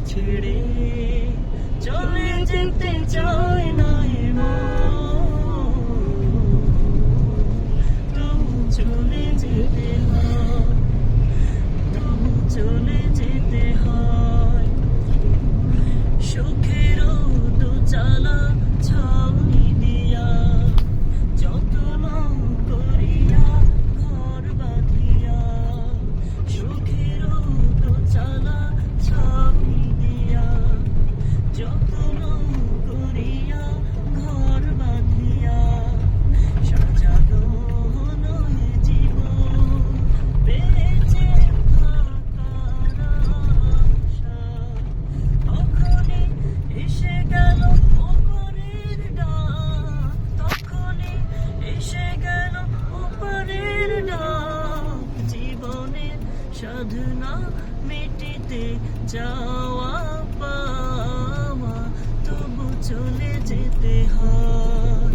ছেড়ে চলে যেতে চায় না এ মন, তবু চলে যেতে হয়, তবু চলে যেতে হয়। সুখেরও দোচালা ছাউনি দিয়া, যত্ন করিয়া ঘর বাঁধিয়া, সুখেরও দোচালা ছাউনি দিয়া, যত্ন করিয়া ঘর বাঁধিয়া, সাজানো নয় জীবন বেঁচে থাকার আশা। তখনই এসে গেল উপরের ডাক, তখনই এসে গেল উপরের ডাক, জীবনের সাধনা মিটিতে যাওয়া পাওয়া, তবু চলে যেতে হয়।